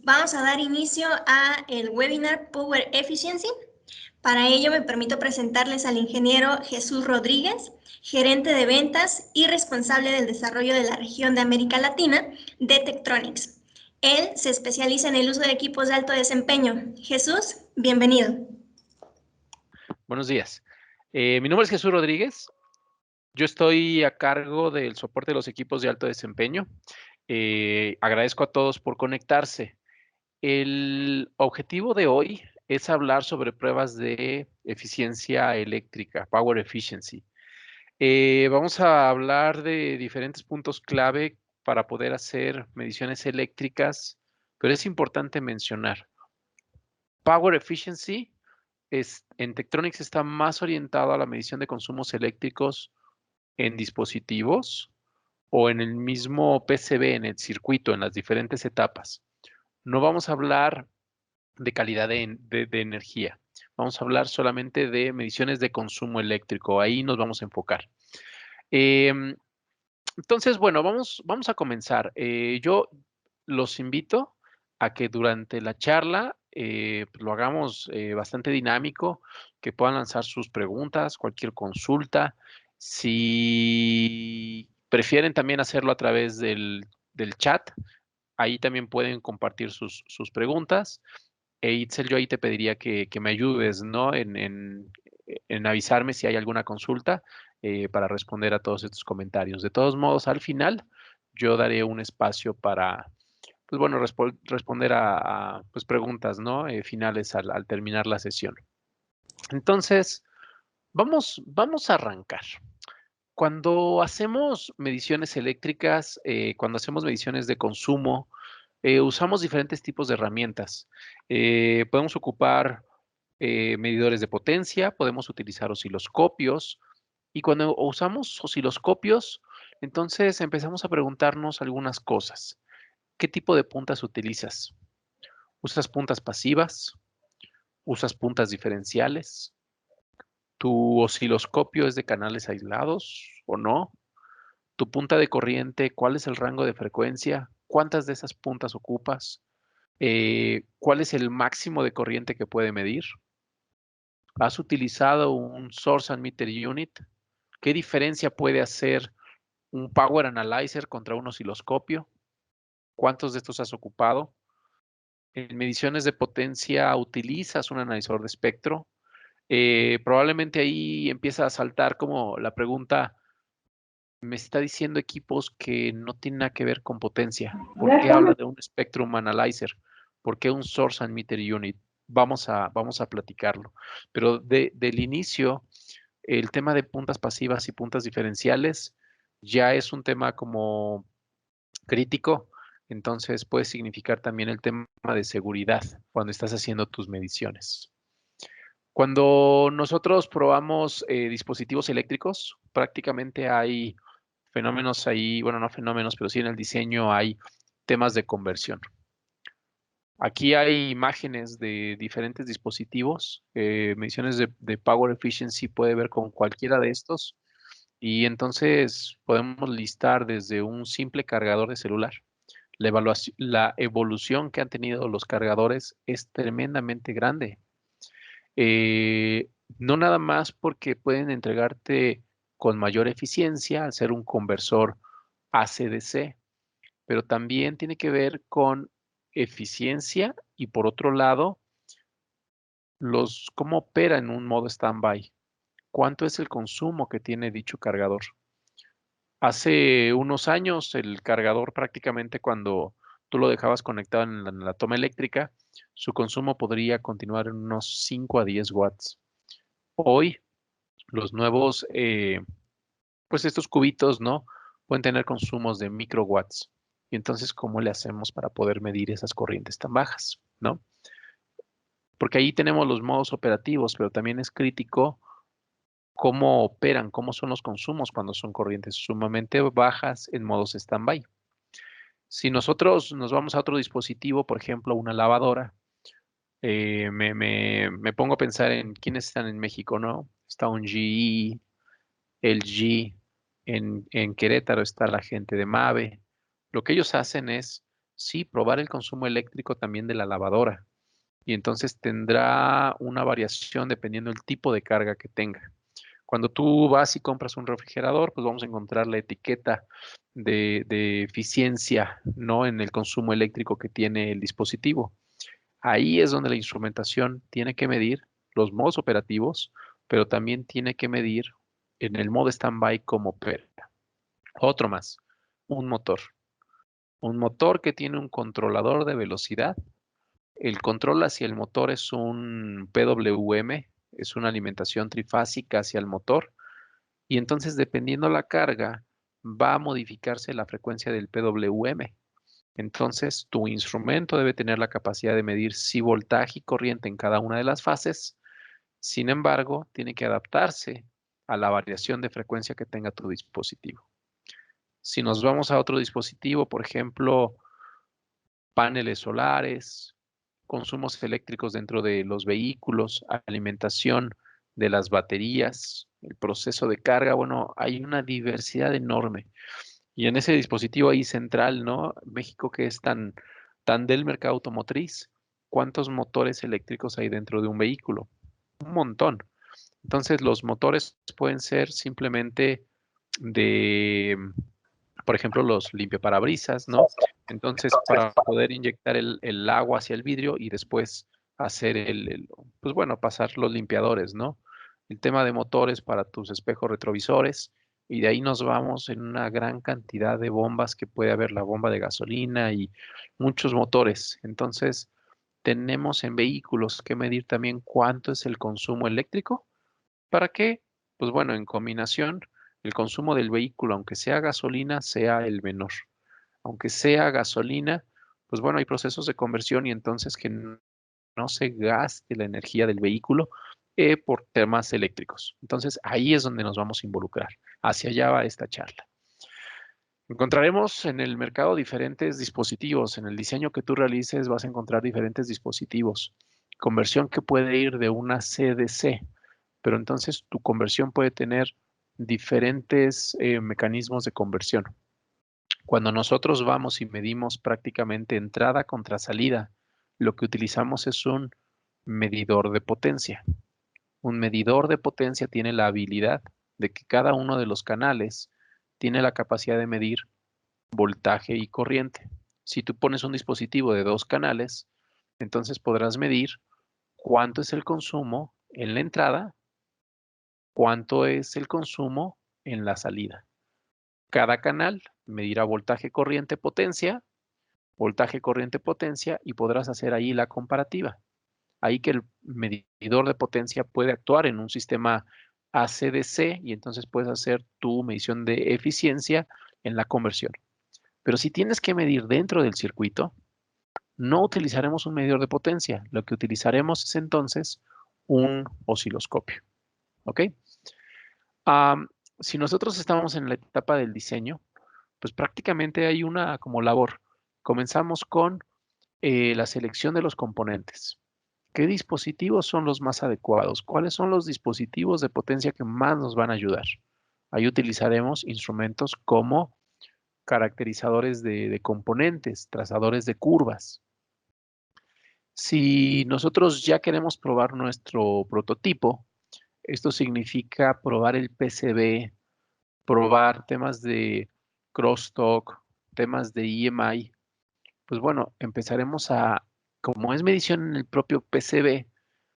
vamos a dar inicio a el webinar Power Efficiency. Para ello me permito presentarles al ingeniero Jesús Rodríguez, gerente de ventas y responsable del desarrollo de la región de América Latina de Tektronix. Él se especializa en el uso de equipos de alto desempeño. Jesús, bienvenido. Buenos días. Mi nombre es Jesús Rodríguez. Yo estoy a cargo del soporte de los equipos de alto desempeño. Agradezco a todos por conectarse. El objetivo de hoy es hablar sobre pruebas de eficiencia eléctrica, Power Efficiency. Vamos a hablar de diferentes puntos clave para poder hacer mediciones eléctricas, pero es importante mencionar, Power Efficiency en Tektronix está más orientado a la medición de consumos eléctricos en dispositivos o en el mismo PCB, en el circuito, en las diferentes etapas. No vamos a hablar de calidad de energía. Vamos a hablar solamente de mediciones de consumo eléctrico. Ahí nos vamos a enfocar. Entonces, bueno, vamos a comenzar. Yo los invito a que durante la charla pues lo hagamos bastante dinámico, que puedan lanzar sus preguntas, cualquier consulta. Si prefieren también hacerlo a través del chat, ahí también pueden compartir sus preguntas. Itzel, yo ahí te pediría que me ayudes, ¿no? En avisarme si hay alguna consulta para responder a todos estos comentarios. De todos modos, al final, yo daré un espacio para, pues bueno, responder a pues, preguntas, ¿no? Finales al terminar la sesión. Entonces, vamos a arrancar. Cuando hacemos mediciones eléctricas, cuando hacemos mediciones de consumo, usamos diferentes tipos de herramientas. Podemos ocupar medidores de potencia, podemos utilizar osciloscopios, y cuando usamos osciloscopios, entonces empezamos a preguntarnos algunas cosas. ¿Qué tipo de puntas utilizas? ¿Usas puntas pasivas? ¿Usas puntas diferenciales? ¿Tu osciloscopio es de canales aislados o no? ¿Tu punta de corriente, cuál es el rango de frecuencia? ¿Cuántas de esas puntas ocupas? ¿Cuál es el máximo de corriente que puede medir? ¿Has utilizado un Source and Meter Unit? ¿Qué diferencia puede hacer un Power Analyzer contra un osciloscopio? ¿Cuántos de estos has ocupado? En mediciones de potencia, ¿utilizas un analizador de espectro? Probablemente ahí empieza a saltar como la pregunta, me está diciendo equipos que no tienen nada que ver con potencia. ¿Por qué habla de un Spectrum Analyzer? ¿Por qué un Source and Meter Unit? Vamos a platicarlo. Pero del inicio, el tema de puntas pasivas y puntas diferenciales ya es un tema como crítico, entonces puede significar también el tema de seguridad cuando estás haciendo tus mediciones. Cuando nosotros probamos dispositivos eléctricos, prácticamente hay fenómenos ahí, bueno, no fenómenos, pero sí en el diseño hay temas de conversión. Aquí hay imágenes de diferentes dispositivos, mediciones de Power Efficiency puede ver con cualquiera de estos y entonces podemos listar desde un simple cargador de celular. La evolución que han tenido los cargadores es tremendamente grande. No nada más porque pueden entregarte con mayor eficiencia al ser un conversor AC/DC, pero también tiene que ver con eficiencia y por otro lado, cómo opera en un modo standby. ¿Cuánto es el consumo que tiene dicho cargador? Hace unos años, el cargador prácticamente cuando tú lo dejabas conectado en la toma eléctrica, su consumo podría continuar en unos 5 a 10 watts. Hoy, los nuevos, pues estos cubitos, ¿no? Pueden tener consumos de microwatts. Y entonces, ¿cómo le hacemos para poder medir esas corrientes tan bajas, ¿no? Porque ahí tenemos los modos operativos, pero también es crítico cómo operan, cómo son los consumos cuando son corrientes sumamente bajas en modos standby. Si nosotros nos vamos a otro dispositivo, por ejemplo, una lavadora, me pongo a pensar en quiénes están en México, ¿no? Está un GE, LG, en Querétaro está la gente de Mave. Lo que ellos hacen es Sí, probar el consumo eléctrico también de la lavadora. Y entonces tendrá una variación dependiendo del tipo de carga que tenga. Cuando tú vas y compras un refrigerador, pues vamos a encontrar la etiqueta de eficiencia, ¿no? En el consumo eléctrico que tiene el dispositivo. Ahí es donde la instrumentación tiene que medir los modos operativos, pero también tiene que medir en el modo standby cómo opera. Otro más, un motor. Un motor que tiene un controlador de velocidad. El control hacia el motor es un PWM, es una alimentación trifásica hacia el motor. Y entonces, dependiendo la carga, va a modificarse la frecuencia del PWM. Entonces, tu instrumento debe tener la capacidad de medir sí voltaje y corriente en cada una de las fases. Sin embargo, tiene que adaptarse a la variación de frecuencia que tenga tu dispositivo. Si nos vamos a otro dispositivo, por ejemplo, paneles solares, consumos eléctricos dentro de los vehículos, alimentación de las baterías, el proceso de carga, bueno, hay una diversidad enorme. Y en ese dispositivo ahí central, ¿no? México que es tan del mercado automotriz, ¿cuántos motores eléctricos hay dentro de un vehículo? Un montón. Entonces, los motores pueden ser simplemente de, por ejemplo, los limpiaparabrisas, ¿no? Entonces, para poder inyectar el agua hacia el vidrio y después hacer pues bueno, pasar los limpiadores, ¿no? El tema de motores para tus espejos retrovisores y de ahí nos vamos en una gran cantidad de bombas que puede haber, la bomba de gasolina y muchos motores. Entonces, tenemos en vehículos que medir también cuánto es el consumo eléctrico. ¿Para qué? Pues bueno, en combinación, el consumo del vehículo, aunque sea gasolina, sea el menor. Aunque sea gasolina, pues bueno, hay procesos de conversión y entonces que no se gaste la energía del vehículo por temas eléctricos. Entonces ahí es donde nos vamos a involucrar. Hacia allá va esta charla. Encontraremos en el mercado diferentes dispositivos. En el diseño que tú realices vas a encontrar diferentes dispositivos. Conversión que puede ir de una CDC, pero entonces tu conversión puede tener diferentes mecanismos de conversión. Cuando nosotros vamos y medimos prácticamente entrada contra salida, lo que utilizamos es un medidor de potencia. Un medidor de potencia tiene la habilidad de que cada uno de los canales tiene la capacidad de medir voltaje y corriente. Si tú pones un dispositivo de 2 canales, entonces podrás medir cuánto es el consumo en la entrada, cuánto es el consumo en la salida. Cada canal medirá voltaje, corriente, potencia y podrás hacer ahí la comparativa. Ahí que el medidor de potencia puede actuar en un sistema ACDC y entonces puedes hacer tu medición de eficiencia en la conversión. Pero si tienes que medir dentro del circuito, no utilizaremos un medidor de potencia. Lo que utilizaremos es entonces un osciloscopio. ¿Ok? Um, si nosotros estamos en la etapa del diseño, pues prácticamente hay una como labor. Comenzamos con la selección de los componentes. ¿Qué dispositivos son los más adecuados? ¿Cuáles son los dispositivos de potencia que más nos van a ayudar? Ahí utilizaremos instrumentos como caracterizadores de componentes, trazadores de curvas. Si nosotros ya queremos probar nuestro prototipo, esto significa probar el PCB, probar temas de crosstalk, temas de EMI, pues bueno, empezaremos como es medición en el propio PCB,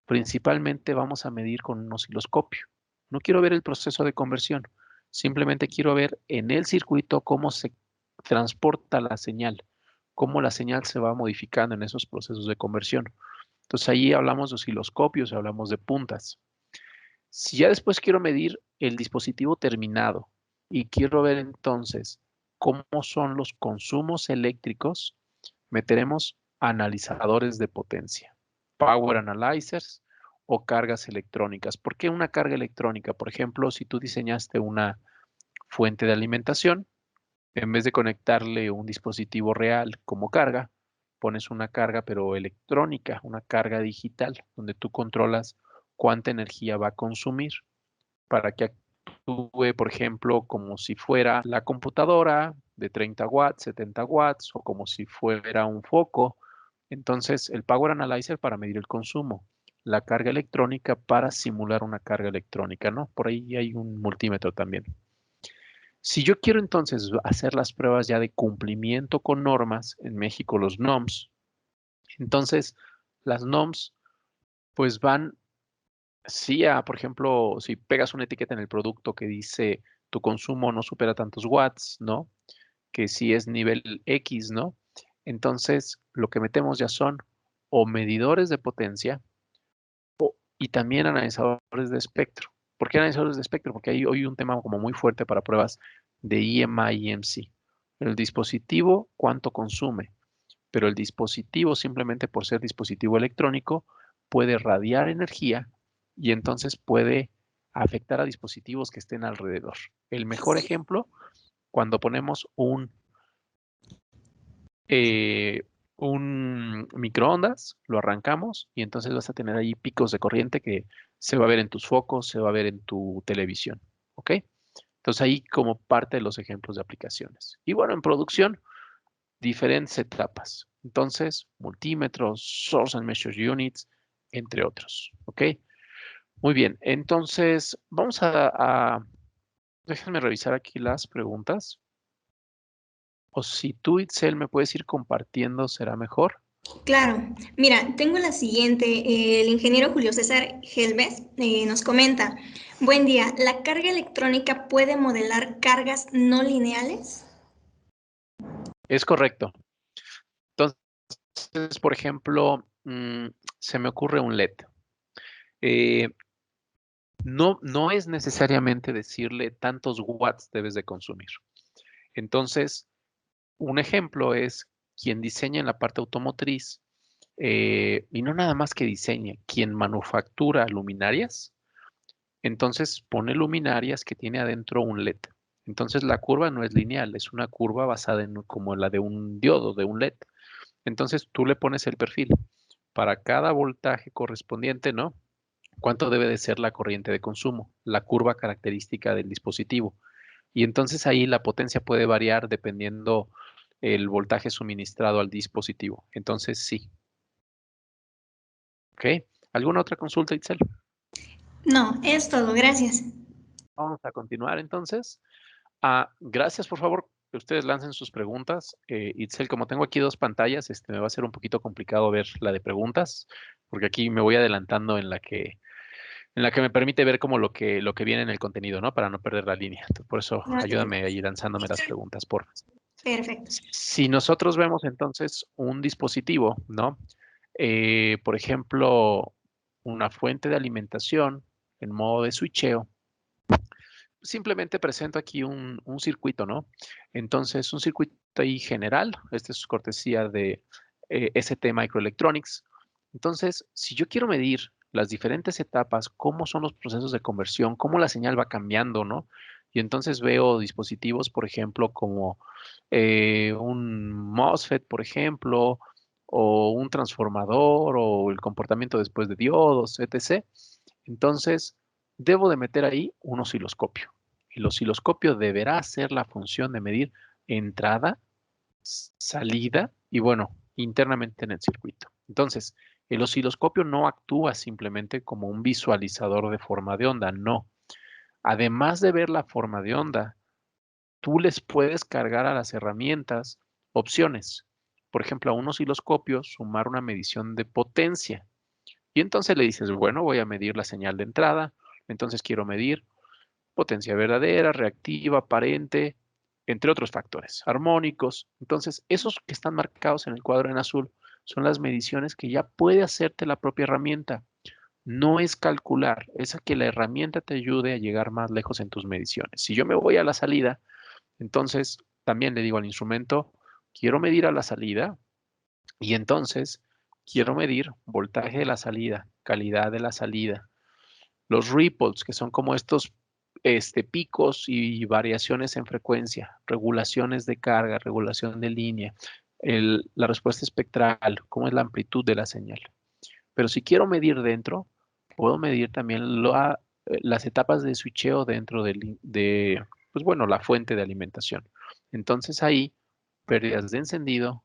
principalmente vamos a medir con un osciloscopio. No quiero ver el proceso de conversión, simplemente quiero ver en el circuito cómo se transporta la señal, cómo la señal se va modificando en esos procesos de conversión. Entonces ahí hablamos de osciloscopios, hablamos de puntas. Si ya después quiero medir el dispositivo terminado y quiero ver entonces cómo son los consumos eléctricos, meteremos analizadores de potencia, power analyzers o cargas electrónicas. ¿Por qué una carga electrónica? Por ejemplo, si tú diseñaste una fuente de alimentación, en vez de conectarle un dispositivo real como carga, pones una carga pero electrónica, una carga digital, donde tú controlas cuánta energía va a consumir para que actúe, por ejemplo, como si fuera la computadora, de 30 watts, 70 watts o como si fuera un foco. Entonces, el Power Analyzer para medir el consumo, la carga electrónica para simular una carga electrónica, ¿no? Por ahí hay un multímetro también. Si yo quiero entonces hacer las pruebas ya de cumplimiento con normas, en México los NOMS, entonces las NOMS pues van, sí, por ejemplo, si pegas una etiqueta en el producto que dice tu consumo no supera tantos watts, ¿no? Que si es nivel X, ¿no? Entonces, lo que metemos ya son o medidores de potencia y también analizadores de espectro. ¿Por qué analizadores de espectro? Porque hay hoy un tema como muy fuerte para pruebas de EMI y EMC. El dispositivo, ¿cuánto consume? Pero el dispositivo, simplemente por ser dispositivo electrónico, puede radiar energía y entonces puede afectar a dispositivos que estén alrededor. El mejor ejemplo, cuando ponemos un microondas, lo arrancamos y entonces vas a tener ahí picos de corriente que se va a ver en tus focos, se va a ver en tu televisión. ¿Ok? Entonces ahí como parte de los ejemplos de aplicaciones. Y bueno, en producción, diferentes etapas. Entonces, multímetros, Source and Measure Units, entre otros. ¿Ok? Muy bien. Entonces, vamos déjenme revisar aquí las preguntas. O si tú, Itzel, me puedes ir compartiendo, será mejor. Claro, mira, tengo la siguiente. El ingeniero Julio César Helves nos comenta, buen día, ¿la carga electrónica puede modelar cargas no lineales? Es correcto. Entonces, por ejemplo, se me ocurre un LED. Eh, no es necesariamente decirle tantos watts debes de consumir. Entonces, un ejemplo es quien diseña en la parte automotriz, y no nada más que diseña, quien manufactura luminarias, entonces pone luminarias que tiene adentro un LED. Entonces la curva no es lineal, es una curva basada en como la de un diodo, de un LED. Entonces tú le pones el perfil para cada voltaje correspondiente, ¿no? ¿Cuánto debe de ser la corriente de consumo? La curva característica del dispositivo. Y entonces ahí la potencia puede variar dependiendo el voltaje suministrado al dispositivo. Entonces sí. ¿Ok? ¿Alguna otra consulta, Itzel? No, es todo, gracias. Vamos a continuar entonces. Gracias, por favor, que ustedes lancen sus preguntas. Itzel, como tengo aquí dos pantallas, me va a ser un poquito complicado ver la de preguntas, porque aquí me voy adelantando en la que me permite ver como lo que viene en el contenido, ¿no? Para no perder la línea. Entonces, por eso, No te ayúdame a preocupes. ir lanzándome las preguntas, por favor. Perfecto. Si nosotros vemos entonces un dispositivo, ¿no? Por ejemplo, una fuente de alimentación en modo de switcheo, simplemente presento aquí un circuito, ¿no? Entonces, un circuito ahí general, este es cortesía de ST Microelectronics. Entonces, si yo quiero medir las diferentes etapas, cómo son los procesos de conversión, cómo la señal va cambiando, ¿no? Y entonces veo dispositivos, por ejemplo, como un MOSFET, por ejemplo, o un transformador, o el comportamiento después de diodos, etc. Entonces, debo de meter ahí un osciloscopio. El osciloscopio deberá hacer la función de medir entrada, salida y, bueno, internamente en el circuito. Entonces, el osciloscopio no actúa simplemente como un visualizador de forma de onda, no. Además de ver la forma de onda, tú les puedes cargar a las herramientas opciones. Por ejemplo, a un osciloscopio sumar una medición de potencia. Y entonces le dices, bueno, voy a medir la señal de entrada, entonces quiero medir potencia verdadera, reactiva, aparente, entre otros factores, armónicos. Entonces, esos que están marcados en el cuadro en azul son las mediciones que ya puede hacerte la propia herramienta. No es calcular, es a que la herramienta te ayude a llegar más lejos en tus mediciones. Si yo me voy a la salida, entonces también le digo al instrumento, quiero medir a la salida y entonces quiero medir voltaje de la salida, calidad de la salida, los ripples, que son como estos picos y variaciones en frecuencia, regulaciones de carga, regulación de línea, la respuesta espectral, cómo es la amplitud de la señal. Pero si quiero medir dentro, puedo medir también las etapas de switcheo dentro pues bueno, la fuente de alimentación. Entonces ahí, pérdidas de encendido,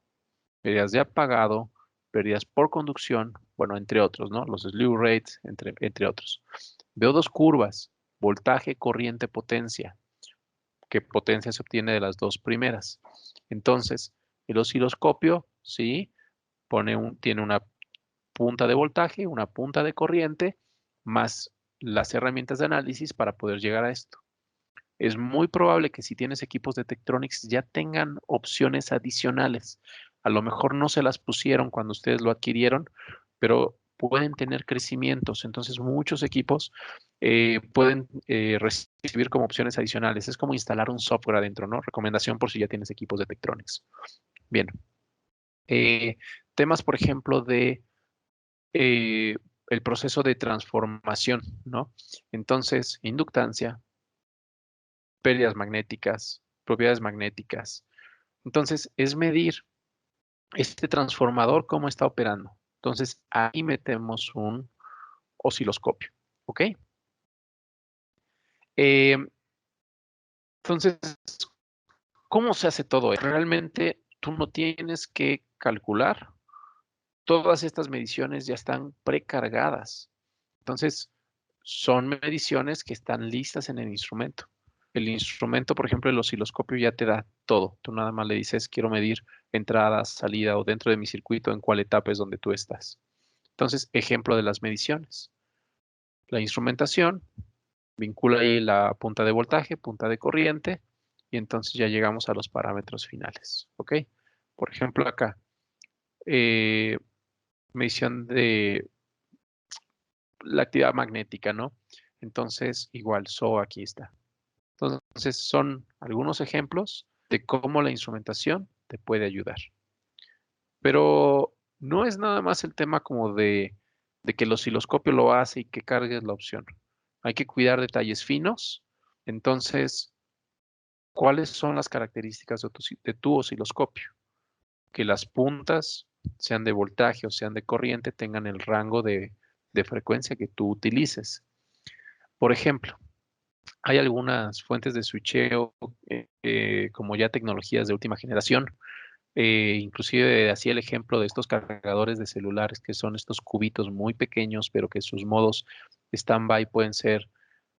pérdidas de apagado, pérdidas por conducción, bueno, entre otros, ¿no? Los slew rates, entre otros. Veo dos curvas, voltaje, corriente, potencia, que potencia se obtiene de las dos primeras. Entonces, el osciloscopio, sí, tiene una punta de voltaje, una punta de corriente, más las herramientas de análisis para poder llegar a esto. Es muy probable que si tienes equipos de Tektronix ya tengan opciones adicionales. A lo mejor no se las pusieron cuando ustedes lo adquirieron, pero pueden tener crecimientos. Entonces muchos equipos pueden recibir como opciones adicionales. Es como instalar un software adentro, ¿no? Recomendación por si ya tienes equipos de Tektronix. Bien. Temas, por ejemplo, de eh, el proceso de transformación, ¿no? Entonces, inductancia, pérdidas magnéticas, propiedades magnéticas. Entonces, es medir este transformador cómo está operando. Entonces, ahí metemos un osciloscopio, ¿ok? Eh, entonces, ¿cómo se hace todo esto? Realmente tú no tienes que calcular. Todas estas mediciones ya están precargadas. Entonces, son mediciones que están listas en el instrumento. El instrumento, por ejemplo, el osciloscopio ya te da todo. Tú nada más le dices, quiero medir entrada, salida o dentro de mi circuito en cuál etapa es donde tú estás. Entonces, ejemplo de las mediciones. La instrumentación, vincula ahí la punta de voltaje, punta de corriente, y entonces ya llegamos a los parámetros finales. ¿Ok? Por ejemplo, acá, eh, medición de la actividad magnética, ¿no? Entonces, igual, aquí está. Entonces, son algunos ejemplos de cómo la instrumentación te puede ayudar. Pero no es nada más el tema como de que el osciloscopio lo hace y que cargues la opción. Hay que cuidar detalles finos. Entonces, ¿cuáles son las características de tu osciloscopio? Que las puntas, sean de voltaje o sean de corriente, tengan el rango de frecuencia que tú utilices. Por ejemplo, hay algunas fuentes de switcheo, como ya tecnologías de última generación. Inclusive hacía el ejemplo de estos cargadores de celulares, que son estos cubitos muy pequeños, pero que sus modos standby pueden ser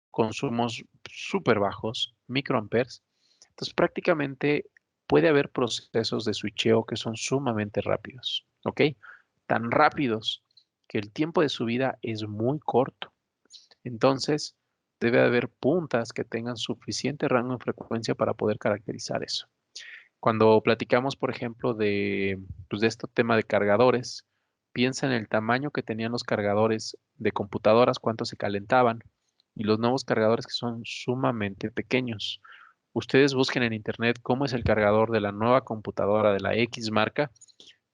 consumos súper bajos, microamperes. Entonces, prácticamente puede haber procesos de switcheo que son sumamente rápidos, ¿ok? Tan rápidos que el tiempo de su vida es muy corto. Entonces, debe haber puntas que tengan suficiente rango en frecuencia para poder caracterizar eso. Cuando platicamos, por ejemplo, pues de este tema de cargadores, piensa en el tamaño que tenían los cargadores de computadoras, cuánto se calentaban, y los nuevos cargadores que son sumamente pequeños. Ustedes busquen en internet cómo es el cargador de la nueva computadora de la X marca,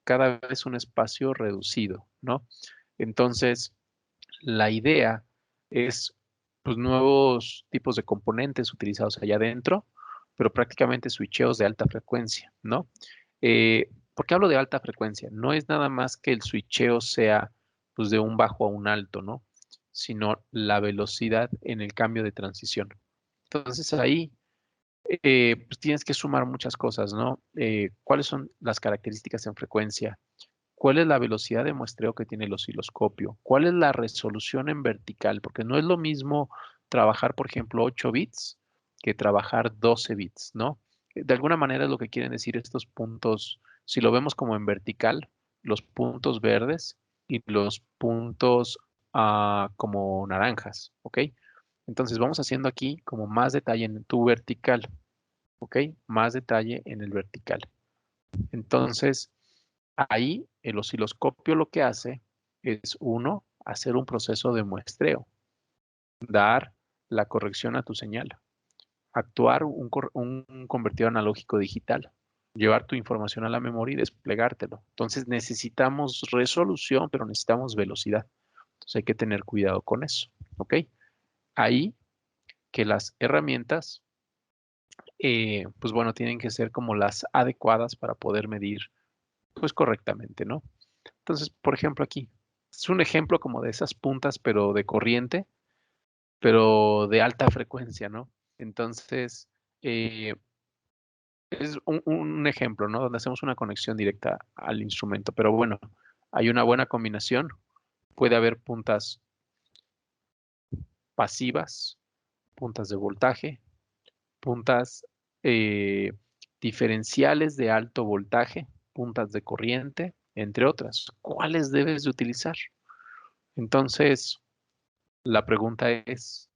cada vez un espacio reducido, ¿no? Entonces, la idea es pues, nuevos tipos de componentes utilizados allá adentro, pero prácticamente switcheos de alta frecuencia, ¿no? ¿Por qué hablo de alta frecuencia? No es nada más que el switcheo sea pues, de un bajo a un alto, ¿no? Sino la velocidad en el cambio de transición. Entonces ahí pues tienes que sumar muchas cosas, ¿no? ¿Cuáles son las características en frecuencia? ¿Cuál es la velocidad de muestreo que tiene el osciloscopio? ¿Cuál es la resolución en vertical? Porque no es lo mismo trabajar, por ejemplo, 8 bits que trabajar 12 bits, ¿no? De alguna manera es lo que quieren decir estos puntos, si lo vemos como en vertical, los puntos verdes y los puntos como naranjas, ¿ok? Entonces vamos haciendo aquí como más detalle en tu vertical, ¿ok? Más detalle en el vertical. Entonces, ahí el osciloscopio lo que hace es, uno, hacer un proceso de muestreo, dar la corrección a tu señal, actuar un convertidor analógico digital, llevar tu información a la memoria y desplegártelo. Entonces necesitamos resolución, pero necesitamos velocidad. Entonces hay que tener cuidado con eso, ¿ok? Ahí que las herramientas, pues bueno, tienen que ser como las adecuadas para poder medir, pues correctamente, ¿no? Entonces, por ejemplo, aquí es un ejemplo como de esas puntas, pero de corriente, pero de alta frecuencia, ¿no? Entonces, Es un ejemplo, ¿no? Donde hacemos una conexión directa al instrumento. Pero bueno, hay una buena combinación. Puede haber puntas pasivas, puntas de voltaje, puntas eh, diferenciales de alto voltaje, puntas de corriente, entre otras. ¿Cuáles debes de utilizar? Entonces, la pregunta es,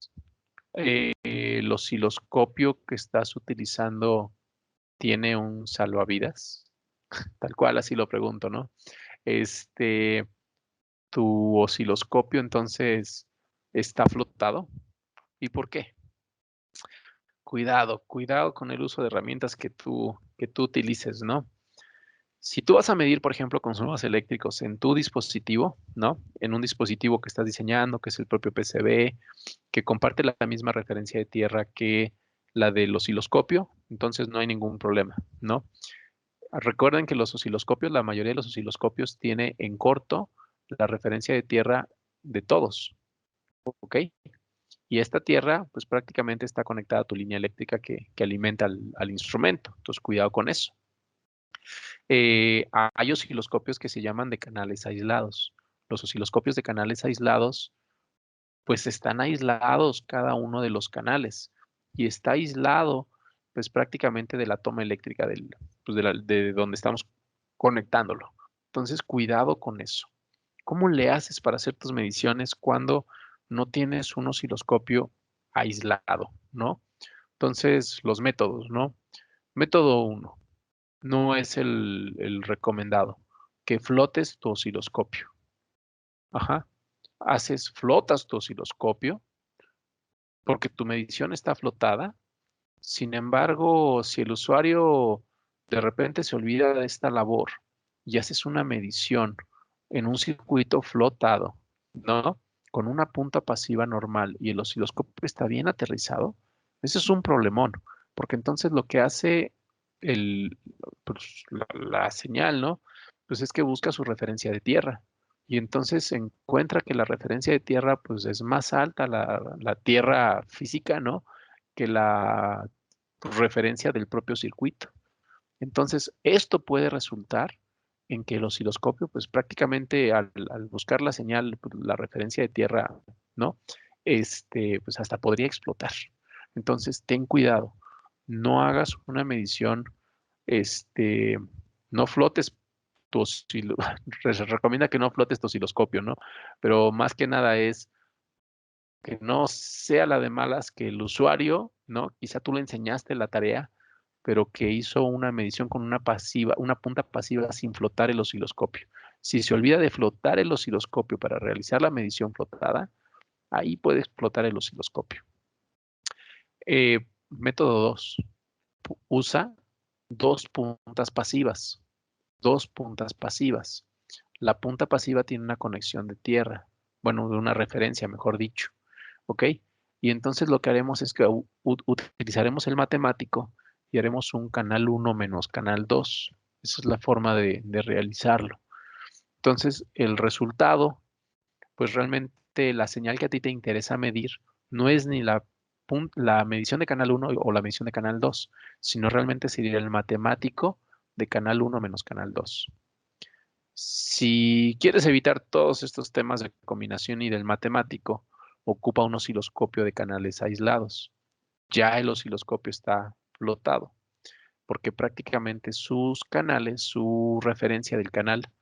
¿el osciloscopio que estás utilizando tiene un salvavidas? Tal cual, así lo pregunto, ¿no? Este, ¿Tu osciloscopio entonces está flotado? ¿Y por qué? Cuidado, cuidado con el uso de herramientas que tú utilices, ¿no? Si tú vas a medir, por ejemplo, consumos eléctricos en tu dispositivo, ¿no? En un dispositivo que estás diseñando, que es el propio PCB, que comparte la misma referencia de tierra que la del osciloscopio, entonces no hay ningún problema, ¿no? Recuerden que los osciloscopios, la mayoría de los osciloscopios tiene en corto la referencia de tierra de todos, ¿ok? Y esta tierra, pues prácticamente está conectada a tu línea eléctrica que alimenta al instrumento. Entonces, cuidado con eso. Hay osciloscopios que se llaman de canales aislados. Los osciloscopios de canales aislados, pues están aislados cada uno de los canales y está aislado, pues prácticamente de la toma eléctrica pues, de donde estamos conectándolo. Entonces, cuidado con eso. ¿Cómo le haces para hacer tus mediciones cuando no tienes un osciloscopio aislado, ¿no? Entonces, los métodos, ¿no? Método uno, no es el recomendado, que flotes tu osciloscopio. Ajá. Flotas tu osciloscopio porque tu medición está flotada. Sin embargo, si el usuario de repente se olvida de esta labor y haces una medición en un circuito flotado, ¿no? Con una punta pasiva normal y el osciloscopio está bien aterrizado, ese es un problemón, porque entonces lo que hace el, pues, la señal, ¿no? Pues es que busca su referencia de tierra y entonces encuentra que la referencia de tierra pues es más alta, la tierra física, ¿no? Que la referencia del propio circuito. Entonces, esto puede resultar en que el osciloscopio, pues prácticamente al buscar la señal, pues, la referencia de tierra, ¿no? Pues hasta podría explotar. Entonces, ten cuidado, no hagas una medición, este, no flotes se recomienda que no flotes tu osciloscopio, ¿no? Pero más que nada es que no sea la de malas que el usuario, ¿no? Quizá tú le enseñaste la tarea, pero que hizo una medición con una pasiva, una punta pasiva sin flotar el osciloscopio. Si se olvida de flotar el osciloscopio para realizar la medición flotada, ahí puede explotar el osciloscopio. Método 2. Usa dos puntas pasivas. Dos puntas pasivas. La punta pasiva tiene una conexión de tierra, bueno, de una referencia, mejor dicho. ¿Ok? Y entonces lo que haremos es que utilizaremos el matemático y haremos un canal 1 menos canal 2. Esa es la forma de realizarlo. Entonces, el resultado, pues realmente la señal que a ti te interesa medir no es ni la medición de canal 1 o la medición de canal 2, sino realmente sería el matemático de canal 1 menos canal 2. Si quieres evitar todos estos temas de combinación y del matemático, ocupa un osciloscopio de canales aislados. Ya el osciloscopio está flotado, porque prácticamente sus canales, su referencia del canal,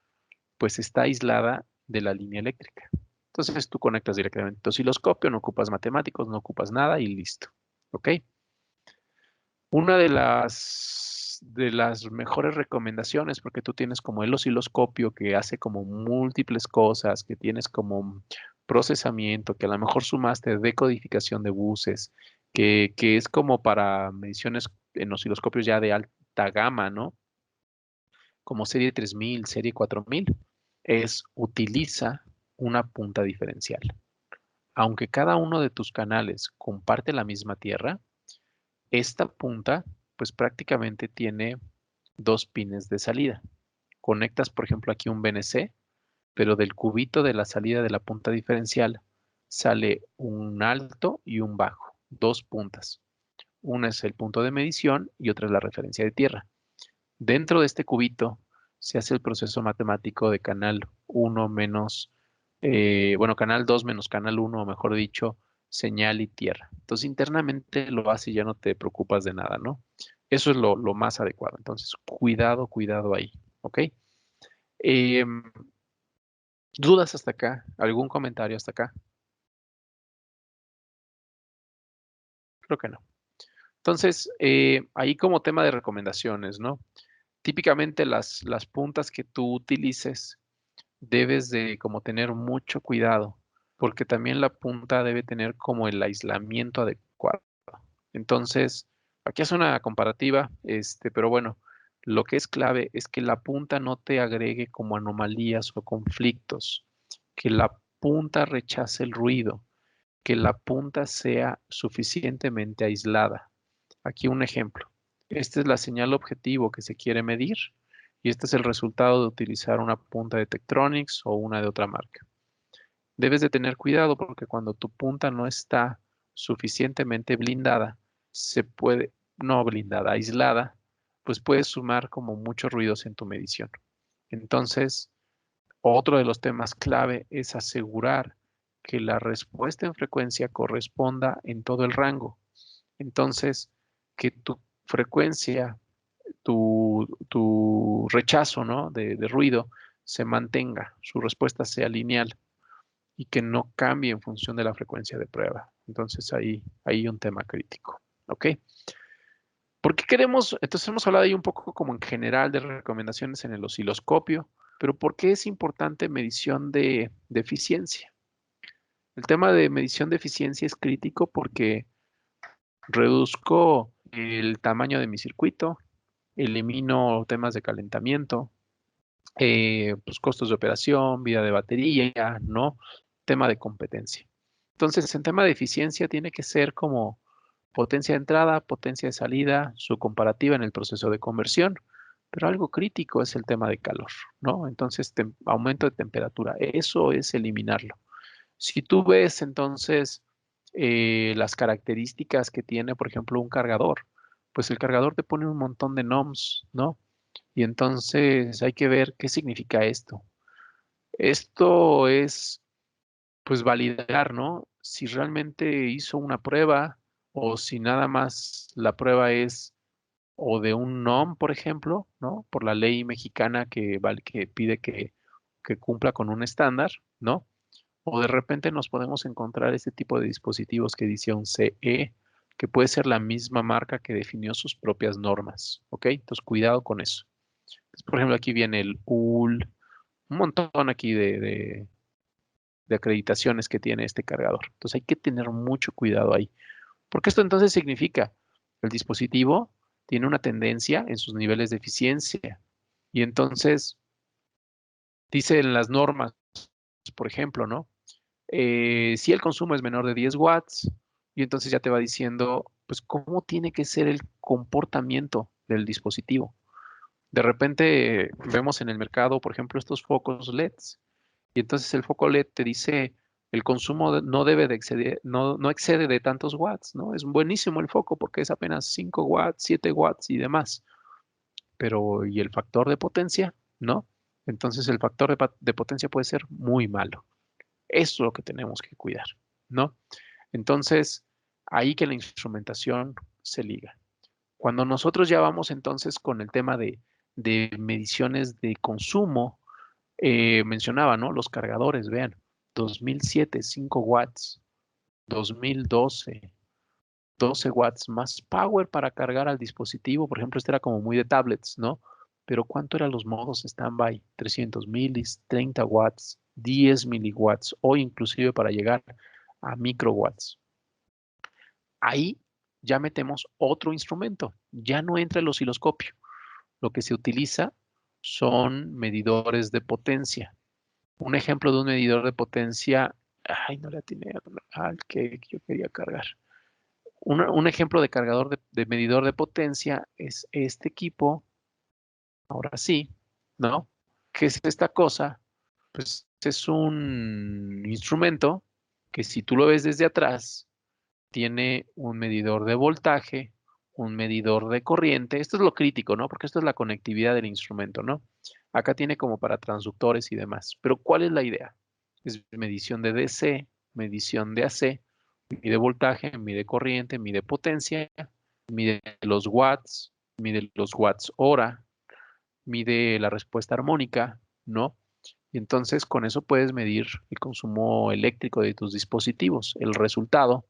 pues está aislada de la línea eléctrica. Entonces tú conectas directamente tu osciloscopio, no ocupas matemáticos, no ocupas nada y listo. ¿Ok? Una de las mejores recomendaciones, porque tú tienes como el osciloscopio que hace como múltiples cosas, que tienes como procesamiento, que a lo mejor sumaste decodificación de buses, que es como para mediciones en osciloscopios ya de alta gama, ¿no? Como serie 3000, serie 4000, utiliza una punta diferencial. Aunque cada uno de tus canales comparte la misma tierra, esta punta, pues prácticamente tiene dos pines de salida. Conectas, por ejemplo, aquí un BNC, pero del cubito de la salida de la punta diferencial sale un alto y un bajo, dos puntas. Una es el punto de medición y otra es la referencia de tierra. Dentro de este cubito se hace el proceso matemático de canal 1 menos, bueno, canal 2 menos canal 1, o mejor dicho, señal y tierra. Entonces internamente lo haces y ya no te preocupas de nada, ¿no? Eso es lo más adecuado. Entonces, cuidado ahí, ¿ok? Em, ¿Dudas hasta acá? ¿Algún comentario hasta acá? Creo que no. Entonces, ahí como tema de recomendaciones, ¿no? Típicamente las puntas que tú utilices debes de como tener mucho cuidado, porque también la punta debe tener como el aislamiento adecuado. Entonces, aquí es una comparativa, pero bueno, lo que es clave es que la punta no te agregue como anomalías o conflictos, que la punta rechace el ruido, que la punta sea suficientemente aislada. Aquí un ejemplo. Esta es la señal objetivo que se quiere medir y este es el resultado de utilizar una punta de Tektronix o una de otra marca. Debes de tener cuidado porque cuando tu punta no está suficientemente blindada, no blindada, aislada, pues puedes sumar como muchos ruidos en tu medición. Entonces, otro de los temas clave es asegurar que la respuesta en frecuencia corresponda en todo el rango. Entonces, que tu frecuencia, tu rechazo, ¿no? de ruido se mantenga, su respuesta sea lineal y que no cambie en función de la frecuencia de prueba. Entonces, ahí hay un tema crítico. ¿Ok? ¿Por qué queremos? Entonces, hemos hablado ahí un poco como en general de recomendaciones en el osciloscopio, pero ¿por qué es importante medición de eficiencia? El tema de medición de eficiencia es crítico porque reduzco el tamaño de mi circuito, elimino temas de calentamiento, pues costos de operación, vida de batería, ¿no? Tema de competencia. Entonces, en tema de eficiencia tiene que ser como potencia de entrada, potencia de salida, su comparativa en el proceso de conversión, pero algo crítico es el tema de calor, ¿no? Entonces, aumento de temperatura, eso es eliminarlo. Si tú ves entonces las características que tiene, por ejemplo, un cargador, pues el cargador te pone un montón de noms, ¿no? Y entonces hay que ver qué significa esto. Esto es, pues, validar, ¿no? Si realmente hizo una prueba o si nada más la prueba es o de un NOM, por ejemplo, ¿no? Por la ley mexicana que pide que cumpla con un estándar, ¿no? O de repente nos podemos encontrar este tipo de dispositivos que dice un CE, que puede ser la misma marca que definió sus propias normas, ¿ok? Entonces, cuidado con eso. Entonces, por ejemplo, aquí viene el UL, un montón aquí de acreditaciones que tiene este cargador. Entonces, hay que tener mucho cuidado ahí. Porque esto entonces significa el dispositivo tiene una tendencia en sus niveles de eficiencia. Y entonces, dice en las normas, por ejemplo, ¿no? Si el consumo es menor de 10 watts, y entonces ya te va diciendo, pues, cómo tiene que ser el comportamiento del dispositivo. De repente vemos en el mercado, por ejemplo, estos focos LEDs, y entonces el foco LED te dice, el consumo no debe de exceder, no excede de tantos watts, ¿no? Es buenísimo el foco porque es apenas 5 watts, 7 watts y demás, pero ¿y el factor de potencia? ¿No? Entonces el factor de potencia puede ser muy malo. Eso es lo que tenemos que cuidar, ¿no? Entonces, ahí que la instrumentación se liga. Cuando nosotros ya vamos entonces con el tema de mediciones de consumo, mencionaba, ¿no? Los cargadores, vean, 2007, 5 watts, 2012, 12 watts, más power para cargar al dispositivo. Por ejemplo, este era como muy de tablets, ¿no? Pero ¿cuánto eran los modos standby? 300 milis, 30 watts, 10 miliwatts o inclusive para llegar a microwatts. Ahí ya metemos otro instrumento, ya no entra el osciloscopio. Lo que se utiliza son medidores de potencia. Un ejemplo de un medidor de potencia, ay, no le atiné al que yo quería cargar. Un ejemplo de cargador de medidor de potencia es este equipo, ahora sí, ¿no? ¿Qué es esta cosa? Pues es un instrumento que si tú lo ves desde atrás, tiene un medidor de voltaje, un medidor de corriente. Esto es lo crítico, ¿no? Porque esto es la conectividad del instrumento, ¿no? Acá tiene como para transductores y demás. Pero ¿cuál es la idea? Es medición de DC, medición de AC, mide voltaje, mide corriente, mide potencia, mide los watts hora, mide la respuesta armónica, ¿no? Y entonces con eso puedes medir el consumo eléctrico de tus dispositivos. El resultado,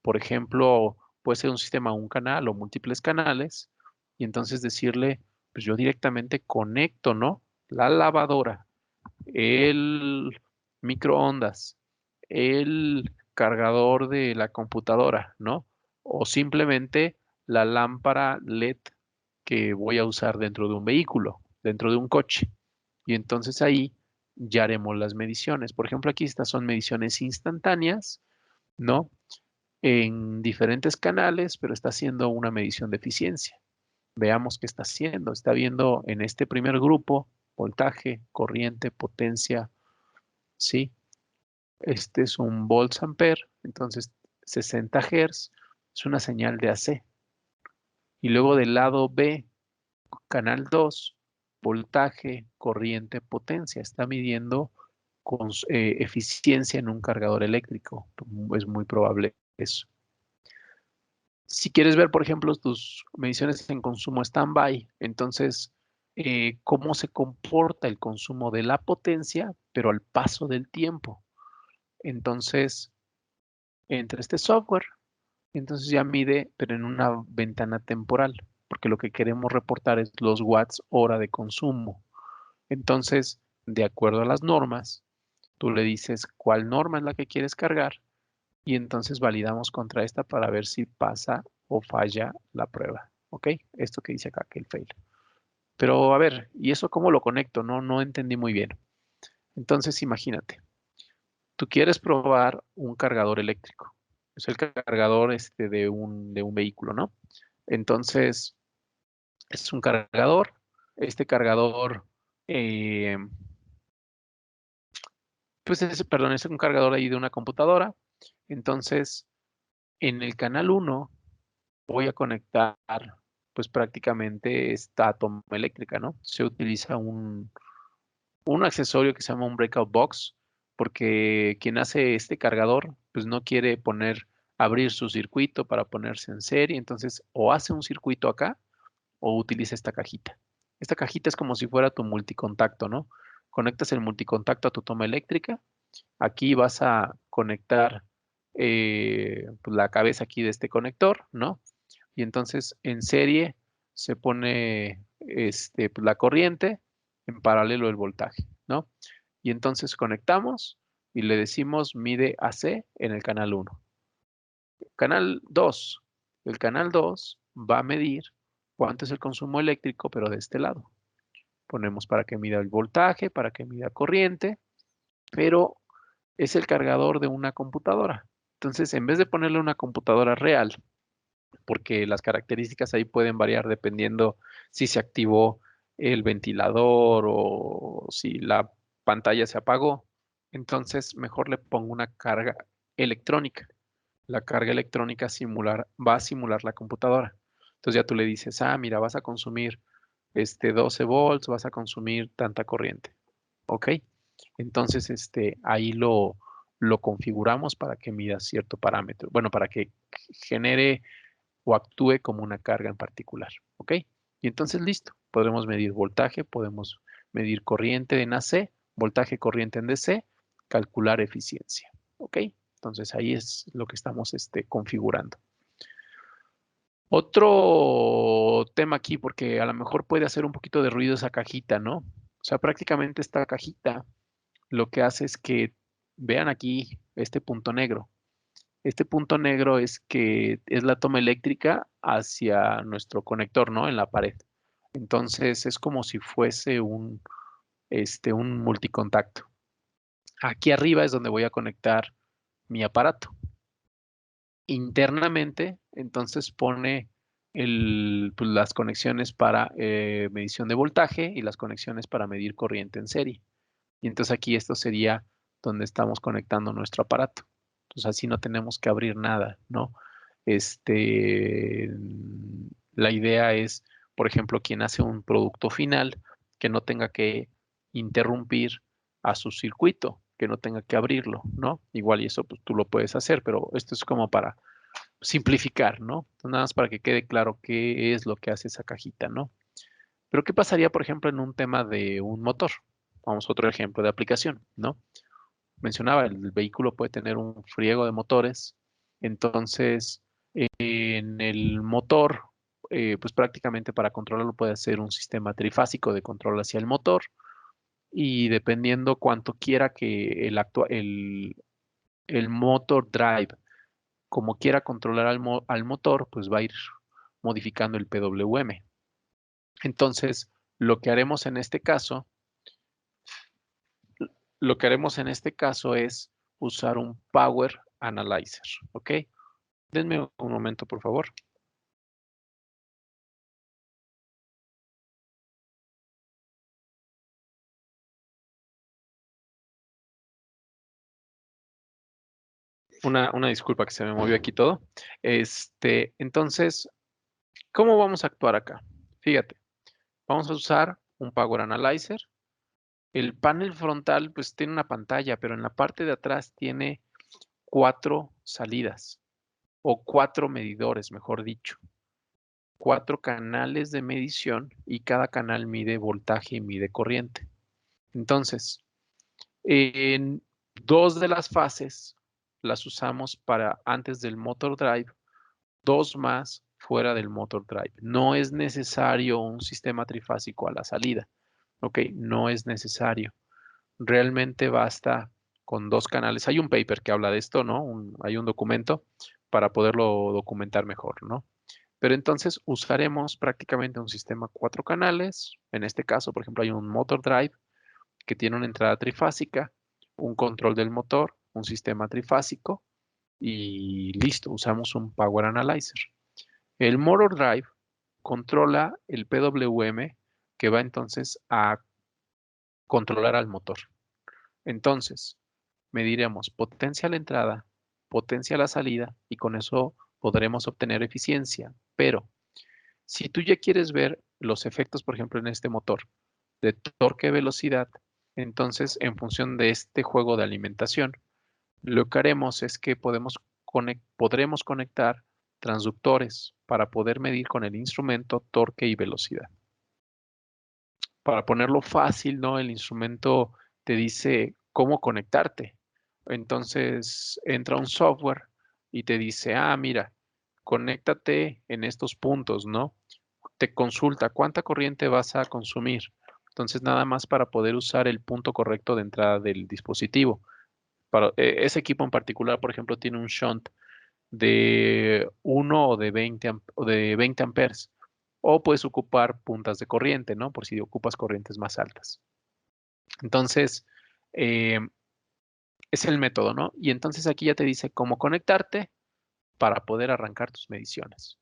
por ejemplo, puede ser un sistema un canal o múltiples canales, y entonces decirle, pues yo directamente conecto, ¿no? La lavadora, el microondas, el cargador de la computadora, ¿no? O simplemente la lámpara LED que voy a usar dentro de un vehículo, dentro de un coche. Y entonces ahí ya haremos las mediciones. Por ejemplo, aquí estas son mediciones instantáneas, ¿no? En diferentes canales, pero está haciendo una medición de eficiencia. Veamos qué está haciendo. Está viendo en este primer grupo voltaje, corriente, potencia, ¿sí? Este es un volts ampere, entonces 60 Hz es una señal de AC. Y luego del lado B, canal 2, voltaje, corriente, potencia. Está midiendo con eficiencia en un cargador eléctrico. Es muy probable eso. Si quieres ver, por ejemplo, tus mediciones en consumo stand-by, entonces, cómo se comporta el consumo de la potencia, pero al paso del tiempo. Entonces, entre este software, entonces ya mide, pero en una ventana temporal, porque lo que queremos reportar es los watts hora de consumo. Entonces, de acuerdo a las normas, tú le dices cuál norma es la que quieres cargar y entonces validamos contra esta para ver si pasa o falla la prueba. ¿Ok? Esto que dice acá, que el fail. Pero a ver, ¿y eso cómo lo conecto? No entendí muy bien. Entonces, imagínate, tú quieres probar un cargador eléctrico. Es el cargador de un vehículo, ¿no? Entonces, es un cargador. Este cargador, eh, pues perdón, es un cargador ahí de una computadora. Entonces, en el canal 1 voy a conectar pues prácticamente esta toma eléctrica, ¿no? Se utiliza un accesorio que se llama un breakout box, porque quien hace este cargador pues no quiere abrir su circuito para ponerse en serie, entonces o hace un circuito acá o utiliza esta cajita. Esta cajita es como si fuera tu multicontacto, ¿no? Conectas el multicontacto a tu toma eléctrica. Aquí vas a conectar pues, la cabeza aquí de este conector, ¿no? Y entonces en serie se pone pues, la corriente, en paralelo el voltaje, ¿no? Y entonces conectamos y le decimos mide AC en el canal 1. Canal 2. El canal 2 va a medir cuánto es el consumo eléctrico, pero de este lado. Ponemos para que mida el voltaje, para que mida corriente, pero es el cargador de una computadora. Entonces, en vez de ponerle una computadora real, porque las características ahí pueden variar dependiendo si se activó el ventilador o si la pantalla se apagó, entonces mejor le pongo una carga electrónica. La carga electrónica va a simular la computadora. Entonces ya tú le dices, mira, vas a consumir 12 volts, vas a consumir tanta corriente. ¿Ok? Entonces, ahí lo configuramos para que mida cierto parámetro. Bueno, para que genere o actúe como una carga en particular. ¿Ok? Y entonces, listo. Podremos medir voltaje, podemos medir corriente en AC, voltaje, corriente en DC, calcular eficiencia. ¿Ok? Entonces, ahí es lo que estamos configurando. Otro tema aquí, porque a lo mejor puede hacer un poquito de ruido esa cajita, ¿no? O sea, prácticamente esta cajita lo que hace es que vean aquí este punto negro. Este punto negro es que es la toma eléctrica hacia nuestro conector, ¿no? En la pared. Entonces es como si fuese un multicontacto. Aquí arriba es donde voy a conectar mi aparato. Internamente, entonces pone pues, las conexiones para medición de voltaje y las conexiones para medir corriente en serie. Y entonces aquí esto sería donde estamos conectando nuestro aparato. Entonces así no tenemos que abrir nada, ¿no? La idea es, por ejemplo, quien hace un producto final, que no tenga que interrumpir a su circuito, que no tenga que abrirlo, ¿no? Igual y eso pues, tú lo puedes hacer, pero esto es como para simplificar, ¿no? Nada más para que quede claro qué es lo que hace esa cajita, ¿no? Pero ¿qué pasaría, por ejemplo, en un tema de un motor? Vamos a otro ejemplo de aplicación, ¿no? Mencionaba, el vehículo puede tener un friego de motores, entonces en el motor, pues prácticamente para controlarlo puede ser un sistema trifásico de control hacia el motor y dependiendo cuánto quiera que el motor drive, como quiera controlar al motor, pues va a ir modificando el PWM. Entonces, lo que haremos en este caso, lo que haremos en este caso es usar un Power Analyzer, ¿ok? Denme un momento, por favor. Una disculpa que se me movió aquí todo. Entonces, ¿cómo vamos a actuar acá? Fíjate, vamos a usar un Power Analyzer. El panel frontal, pues tiene una pantalla, pero en la parte de atrás tiene 4 salidas o 4 medidores, mejor dicho. 4 canales de medición y cada canal mide voltaje y mide corriente. Entonces, en 2 de las fases las usamos para antes del motor drive, 2 más fuera del motor drive. No es necesario un sistema trifásico a la salida. Ok, no es necesario. Realmente basta con 2 canales. Hay un paper que habla de esto, ¿no? Hay un documento para poderlo documentar mejor, ¿no? Pero entonces usaremos prácticamente un sistema 4 canales. En este caso, por ejemplo, hay un motor drive que tiene una entrada trifásica, un control del motor, un sistema trifásico y listo, usamos un Power Analyzer. El motor drive controla el PWM que va entonces a controlar al motor. Entonces, mediremos potencia a la entrada, potencia a la salida y con eso podremos obtener eficiencia. Pero si tú ya quieres ver los efectos, por ejemplo, en este motor de torque-velocidad, entonces en función de este juego de alimentación, lo que haremos es que podremos conectar transductores para poder medir con el instrumento torque y velocidad. Para ponerlo fácil, ¿no? El instrumento te dice cómo conectarte. Entonces entra un software y te dice, ah, mira, conéctate en estos puntos, ¿no? Te consulta cuánta corriente vas a consumir. Entonces, nada más para poder usar el punto correcto de entrada del dispositivo. Para, ese equipo en particular, por ejemplo, tiene un shunt de 1 o de 20 amperes. O puedes ocupar puntas de corriente, ¿no? Por si ocupas corrientes más altas. Entonces, eh, es el método, ¿no? Y entonces aquí ya te dice cómo conectarte para poder arrancar tus mediciones.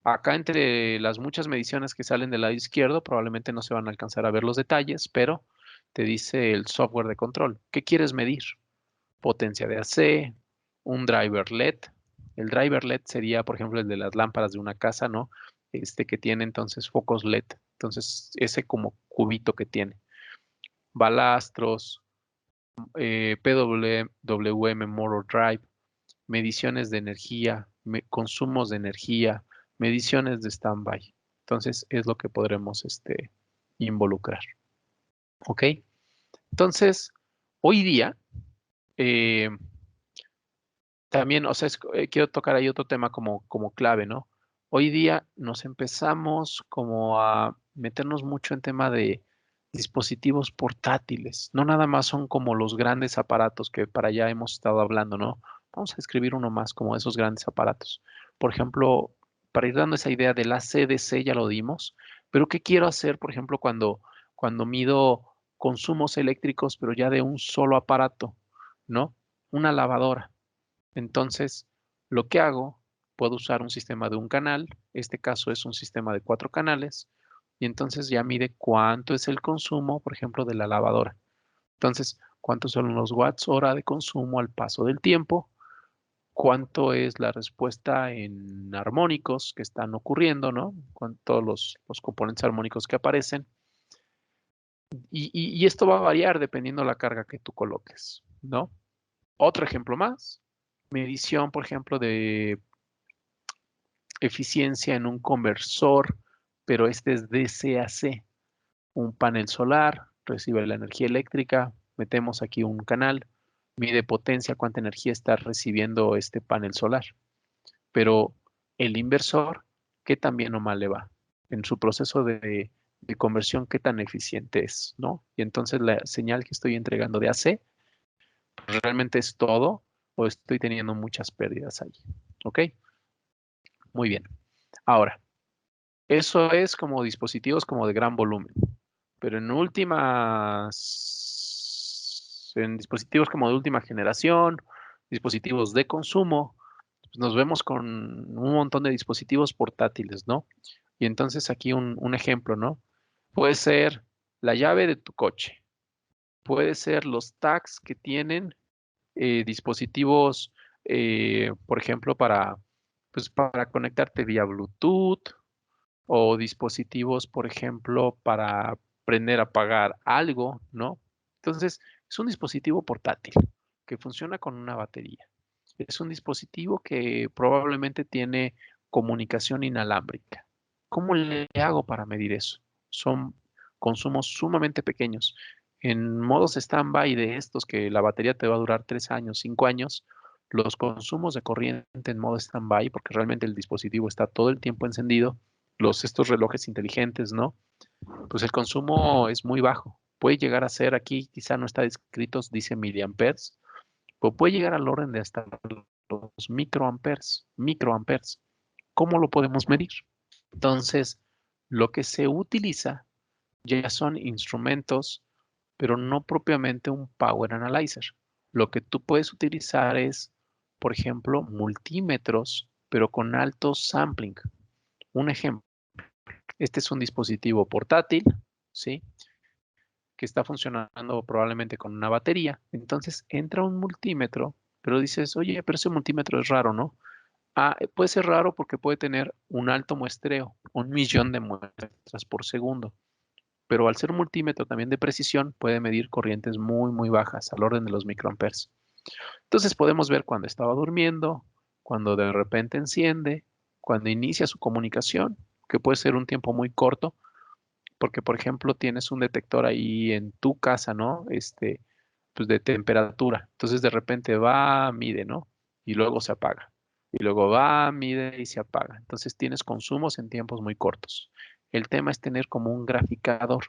Acá entre las muchas mediciones que salen del lado izquierdo, probablemente no se van a alcanzar a ver los detalles, pero te dice el software de control. ¿Qué quieres medir? Potencia de AC, un driver LED. El driver LED sería, por ejemplo, el de las lámparas de una casa, ¿no? Que tiene entonces focos LED. Entonces, ese como cubito que tiene. Balastros, PWM Motor Drive, mediciones de energía, consumos de energía, mediciones de standby. Entonces, es lo que podremos involucrar. ¿Ok? Entonces, hoy día, eh, también, o sea, quiero tocar ahí otro tema como clave, ¿no? Hoy día nos empezamos como a meternos mucho en tema de dispositivos portátiles. No nada más son como los grandes aparatos que para allá hemos estado hablando, ¿no? Vamos a escribir uno más como esos grandes aparatos. Por ejemplo, para ir dando esa idea del ACDC ya lo dimos, pero ¿qué quiero hacer, por ejemplo, cuando mido consumos eléctricos, pero ya de un solo aparato, ¿no? Una lavadora. Entonces, lo que hago, puedo usar un sistema de un canal, este caso es un sistema de 4 canales, y entonces ya mide cuánto es el consumo, por ejemplo, de la lavadora. Entonces, cuántos son los watts hora de consumo al paso del tiempo, cuánto es la respuesta en armónicos que están ocurriendo, ¿no? Con todos los componentes armónicos que aparecen. Y esto va a variar dependiendo de la carga que tú coloques, ¿no? Otro ejemplo más, medición, por ejemplo, de eficiencia en un conversor, pero este es DC-AC, un panel solar, recibe la energía eléctrica, metemos aquí un canal, mide potencia, cuánta energía está recibiendo este panel solar. Pero el inversor, ¿qué tan bien o mal le va? En su proceso de conversión, ¿qué tan eficiente es, ¿no? Y entonces la señal que estoy entregando de AC, ¿realmente es todo o estoy teniendo muchas pérdidas ahí? ¿Ok? Muy bien. Ahora, eso es como dispositivos como de gran volumen, pero en dispositivos como de última generación, dispositivos de consumo, pues nos vemos con un montón de dispositivos portátiles, ¿no? Y entonces aquí un ejemplo, ¿no? Puede ser la llave de tu coche, puede ser los tags que tienen dispositivos, por ejemplo, pues, para conectarte vía Bluetooth o dispositivos, por ejemplo, para prender, apagar algo, ¿no? Entonces, es un dispositivo portátil que funciona con una batería. Es un dispositivo que probablemente tiene comunicación inalámbrica. ¿Cómo le hago para medir eso? Son consumos sumamente pequeños. En modos stand-by de estos que la batería te va a durar 3 años, 5 años, los consumos de corriente en modo stand-by, porque realmente el dispositivo está todo el tiempo encendido, estos relojes inteligentes, ¿no? Pues el consumo es muy bajo. Puede llegar a ser aquí, quizá no está descrito, dice miliamperes, pero puede llegar al orden de hasta los microamperes. ¿Cómo lo podemos medir? Entonces, lo que se utiliza ya son instrumentos, pero no propiamente un power analyzer. Lo que tú puedes utilizar es, por ejemplo, multímetros, pero con alto sampling. Un ejemplo, este es un dispositivo portátil, ¿sí? Que está funcionando probablemente con una batería. Entonces entra un multímetro, pero dices, oye, pero ese multímetro es raro, ¿no? Puede ser raro porque puede tener un alto muestreo, 1 millón de muestras por segundo, pero al ser un multímetro también de precisión, puede medir corrientes muy, muy bajas, al orden de los microamperes. Entonces podemos ver cuando estaba durmiendo, cuando de repente enciende, cuando inicia su comunicación, que puede ser un tiempo muy corto, porque por ejemplo tienes un detector ahí en tu casa, ¿no? Pues de temperatura. Entonces de repente va, mide, ¿no? Y luego se apaga. Y luego va, mide y se apaga. Entonces tienes consumos en tiempos muy cortos. El tema es tener como un graficador.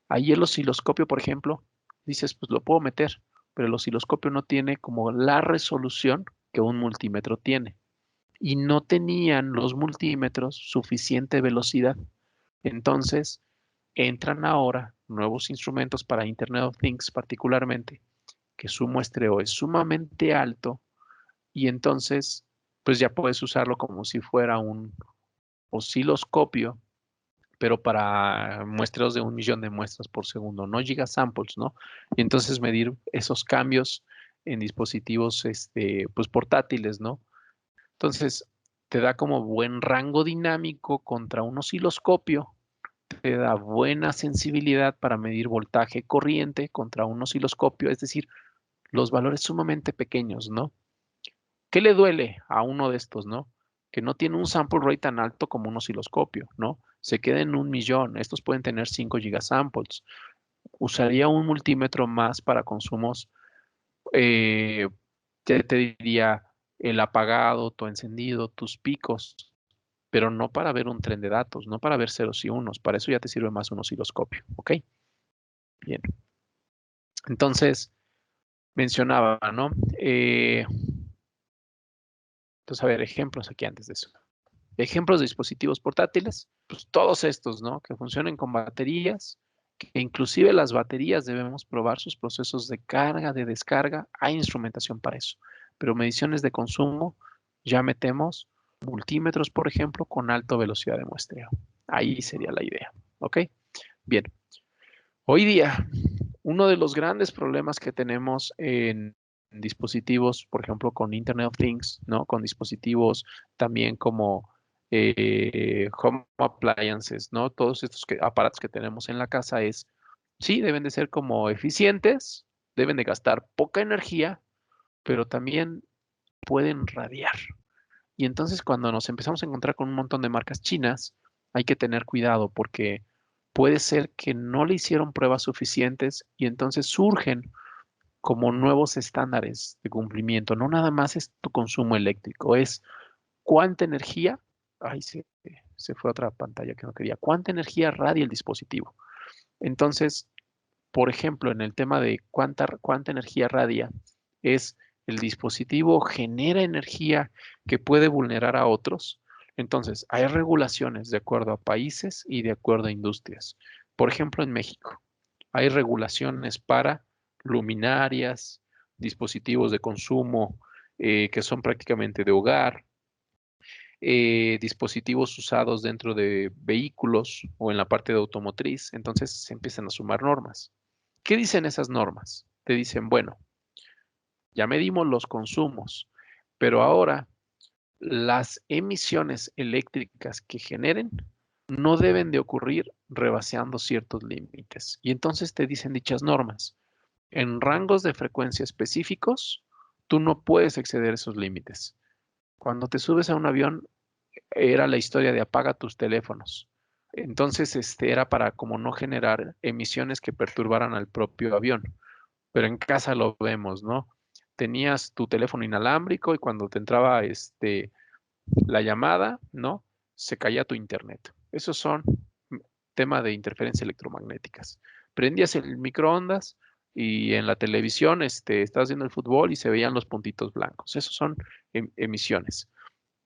Ahí el osciloscopio, por ejemplo, dices, pues lo puedo meter, pero el osciloscopio no tiene como la resolución que un multímetro tiene. Y no tenían los multímetros suficiente velocidad. Entonces, entran ahora nuevos instrumentos para Internet of Things particularmente, que su muestreo es sumamente alto y entonces, pues ya puedes usarlo como si fuera un osciloscopio, pero para muestreos de 1 millón de muestras por segundo, no gigasamples, ¿no? Y entonces medir esos cambios en dispositivos, pues portátiles, ¿no? Entonces, te da como buen rango dinámico contra un osciloscopio, te da buena sensibilidad para medir voltaje corriente contra un osciloscopio, es decir, los valores sumamente pequeños, ¿no? ¿Qué le duele a uno de estos, no? Que no tiene un sample rate tan alto como un osciloscopio, ¿no? Se queda en 1 millón. Estos pueden tener 5 gigasamples. Usaría un multímetro más para consumos, eh, te diría el apagado, tu encendido, tus picos, pero no para ver un tren de datos, no para ver ceros y unos. Para eso ya te sirve más un osciloscopio, ¿ok? Bien. Entonces, mencionaba, ¿no? Entonces, a ver, ejemplos aquí antes de eso. Ejemplos de dispositivos portátiles, pues todos estos, ¿no? Que funcionen con baterías, que inclusive las baterías debemos probar sus procesos de carga, de descarga. Hay instrumentación para eso. Pero mediciones de consumo, ya metemos multímetros, por ejemplo, con alta velocidad de muestreo. Ahí sería la idea, ¿ok? Bien. Hoy día, uno de los grandes problemas que tenemos en dispositivos, por ejemplo, con Internet of Things, ¿no? Con dispositivos también como home appliances, ¿no? Todos estos aparatos que tenemos en la casa sí, deben de ser como eficientes, deben de gastar poca energía, pero también pueden radiar. Y entonces cuando nos empezamos a encontrar con un montón de marcas chinas, hay que tener cuidado porque puede ser que no le hicieron pruebas suficientes y entonces surgen como nuevos estándares de cumplimiento. No nada más es tu consumo eléctrico, es cuánta energía, ay, se fue otra pantalla que no quería, cuánta energía radia el dispositivo. Entonces, por ejemplo, en el tema de cuánta energía radia, es el dispositivo genera energía que puede vulnerar a otros. Entonces, hay regulaciones de acuerdo a países y de acuerdo a industrias. Por ejemplo, en México, hay regulaciones para luminarias, dispositivos de consumo que son prácticamente de hogar, dispositivos usados dentro de vehículos o en la parte de automotriz. Entonces se empiezan a sumar normas. ¿Qué dicen esas normas? Te dicen, bueno, ya medimos los consumos, pero ahora las emisiones eléctricas que generen no deben de ocurrir rebaseando ciertos límites. Y entonces te dicen dichas normas. En rangos de frecuencia específicos, tú no puedes exceder esos límites. Cuando te subes a un avión, era la historia de apaga tus teléfonos. Entonces, era para como no generar emisiones que perturbaran al propio avión. Pero en casa lo vemos, ¿no? Tenías tu teléfono inalámbrico y cuando te entraba la llamada, ¿no? Se caía tu internet. Esos son temas de interferencias electromagnéticas. Prendías el microondas y en la televisión estabas viendo el fútbol y se veían los puntitos blancos. Esos son emisiones.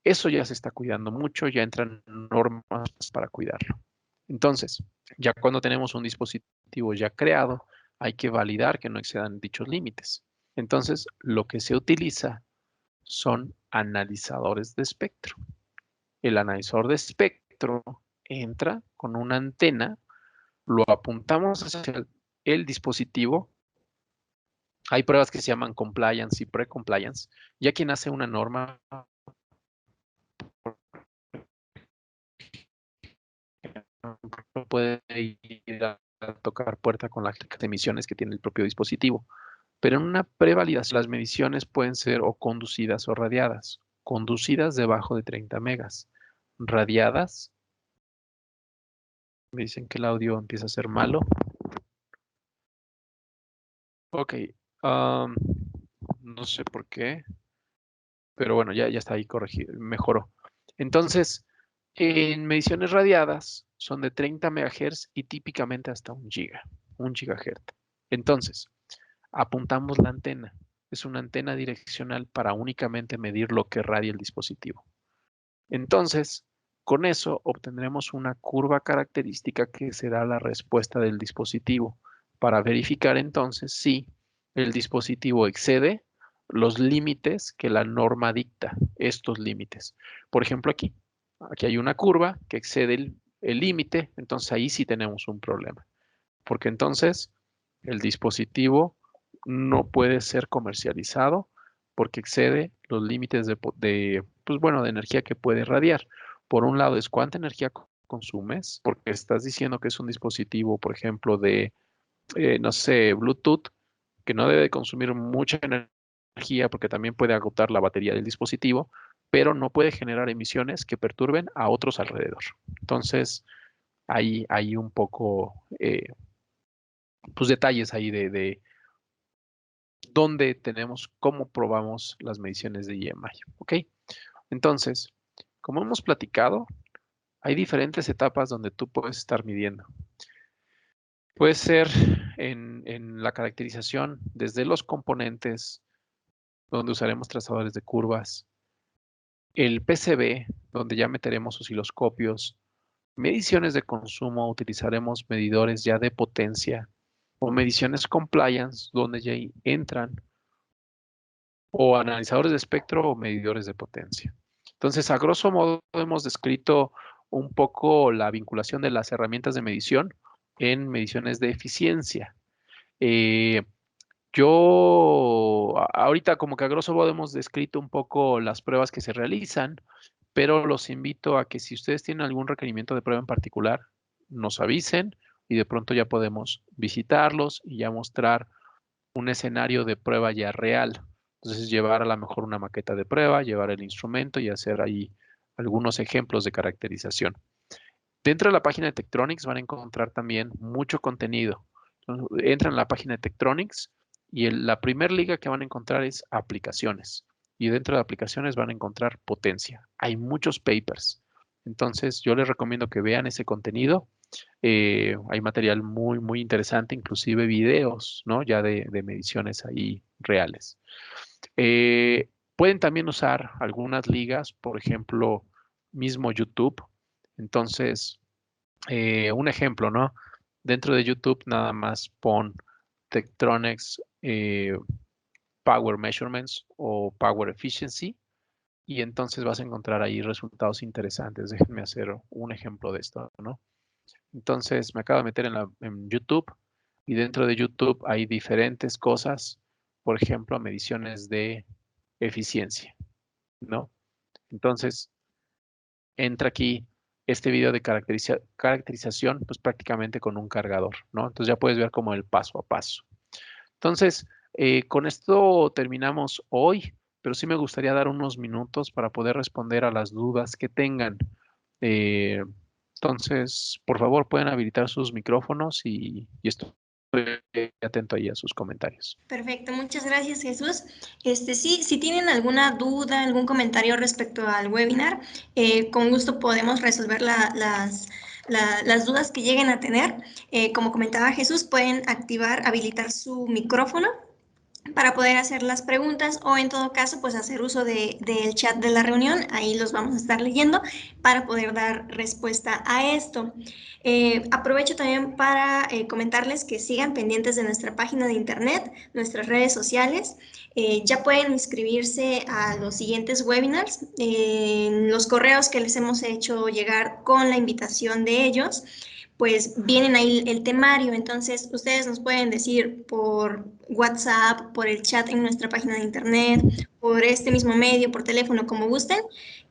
Eso ya se está cuidando mucho, ya entran normas para cuidarlo. Entonces, ya cuando tenemos un dispositivo ya creado, hay que validar que no excedan dichos límites. Entonces, lo que se utiliza son analizadores de espectro. El analizador de espectro entra con una antena, lo apuntamos hacia el dispositivo. Hay pruebas que se llaman compliance y pre-compliance. Ya quien hace una norma puede ir a tocar puerta con las emisiones que tiene el propio dispositivo. Pero en una prevalidación, las mediciones pueden ser o conducidas o radiadas. Conducidas debajo de 30 megas. Radiadas, me dicen que el audio empieza a ser malo. Ok, um, no sé por qué, pero bueno, ya está ahí corregido, mejoró. Entonces, en mediciones radiadas son de 30 MHz y típicamente hasta 1 GHz. Entonces, apuntamos la antena. Es una antena direccional para únicamente medir lo que radia el dispositivo. Entonces, con eso obtendremos una curva característica que será la respuesta del dispositivo para verificar entonces si el dispositivo excede los límites que la norma dicta, estos límites. Por ejemplo, aquí hay una curva que excede el límite, entonces ahí sí tenemos un problema, porque entonces el dispositivo no puede ser comercializado porque excede los límites pues bueno, de energía que puede radiar. Por un lado es cuánta energía consumes, porque estás diciendo que es un dispositivo, por ejemplo, no sé, Bluetooth, que no debe consumir mucha energía porque también puede agotar la batería del dispositivo, pero no puede generar emisiones que perturben a otros alrededor. Entonces, hay un poco, pues detalles ahí de dónde tenemos, cómo probamos las mediciones de EMI. ¿Ok? Entonces, como hemos platicado, hay diferentes etapas donde tú puedes estar midiendo. Puede ser en la caracterización desde los componentes, donde usaremos trazadores de curvas, el PCB, donde ya meteremos osciloscopios, mediciones de consumo, utilizaremos medidores ya de potencia, o mediciones compliance, donde ya entran o analizadores de espectro o medidores de potencia. Entonces, a grosso modo, hemos descrito un poco la vinculación de las herramientas de medición en mediciones de eficiencia. Eh, Ahorita como que a grosso modo hemos descrito un poco las pruebas que se realizan, pero los invito a que si ustedes tienen algún requerimiento de prueba en particular, nos avisen y de pronto ya podemos visitarlos y ya mostrar un escenario de prueba ya real. Entonces llevar a lo mejor una maqueta de prueba, llevar el instrumento y hacer ahí algunos ejemplos de caracterización. Dentro de la página de Tektronix van a encontrar también mucho contenido. Entonces, entran a la página de Tektronix y la primera liga que van a encontrar es aplicaciones. Y dentro de aplicaciones van a encontrar potencia. Hay muchos papers. Entonces, yo les recomiendo que vean ese contenido. Hay material muy, muy interesante, inclusive videos, ¿no? Ya de mediciones ahí reales. Pueden también usar algunas ligas, por ejemplo, mismo YouTube. Entonces, un ejemplo, ¿no? Dentro de YouTube nada más pon Tektronix Power Measurements o Power Efficiency y entonces vas a encontrar ahí resultados interesantes. Déjenme hacer un ejemplo de esto, ¿no? Entonces me acabo de meter en YouTube y dentro de YouTube hay diferentes cosas, por ejemplo, mediciones de eficiencia, ¿no? Entonces entra aquí este video de caracterización, pues prácticamente con un cargador, ¿no? Entonces ya puedes ver como el paso a paso. Entonces, con esto terminamos hoy, pero sí me gustaría dar unos minutos para poder responder a las dudas que tengan. Eh, entonces, por favor, pueden habilitar sus micrófonos y estoy atento ahí a sus comentarios. Perfecto, muchas gracias, Jesús. Sí, si tienen alguna duda, algún comentario respecto al webinar, con gusto podemos resolver las dudas que lleguen a tener. Como comentaba Jesús, pueden habilitar su micrófono para poder hacer las preguntas o en todo caso pues hacer uso del chat de la reunión, ahí los vamos a estar leyendo para poder dar respuesta a esto. Aprovecho también para comentarles que sigan pendientes de nuestra página de internet, nuestras redes sociales, ya pueden inscribirse a los siguientes webinars, en los correos que les hemos hecho llegar con la invitación de ellos, pues vienen ahí el temario, entonces ustedes nos pueden decir por WhatsApp, por el chat en nuestra página de internet, por este mismo medio, por teléfono, como gusten,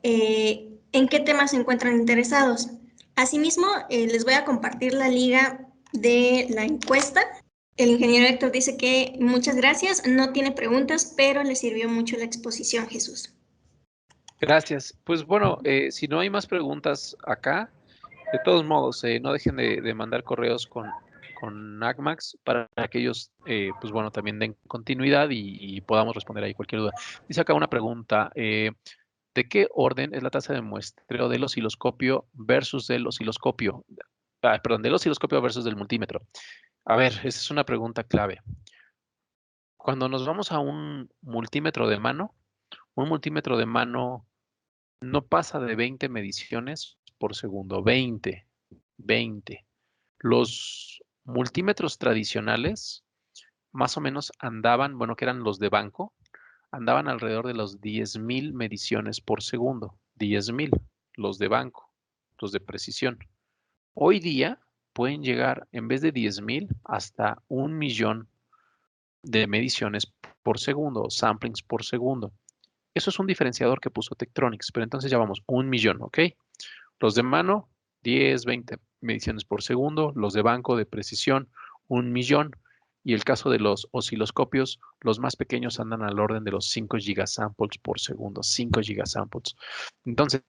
en qué temas se encuentran interesados. Asimismo, les voy a compartir la liga de la encuesta. El ingeniero Héctor dice que muchas gracias, no tiene preguntas, pero le sirvió mucho la exposición, Jesús. Gracias. Pues bueno, si no hay más preguntas acá, de todos modos, no dejen de mandar correos con ACMAX para que ellos, pues bueno, también den continuidad y podamos responder ahí cualquier duda. Dice acá una pregunta, ¿de qué orden es la tasa de muestreo del osciloscopio versus del osciloscopio? Perdón, del osciloscopio versus del multímetro. A ver, esa es una pregunta clave. Cuando nos vamos a un multímetro de mano no pasa de 20 mediciones por segundo. 20. Los multímetros tradicionales más o menos andaban, bueno, que eran los de banco, andaban alrededor de los 10,000 mediciones por segundo. 10,000, los de banco, los de precisión. Hoy día pueden llegar, en vez de 10,000, hasta 1,000,000 de mediciones por segundo, samplings por segundo. Eso es un diferenciador que puso Tektronix, pero entonces ya vamos, 1,000,000, ¿ok? Los de mano, 10, 20 mediciones por segundo. Los de banco de precisión, 1,000,000. Y el caso de los osciloscopios, los más pequeños andan al orden de los 5 gigasamples por segundo. 5 gigasamples. Entonces,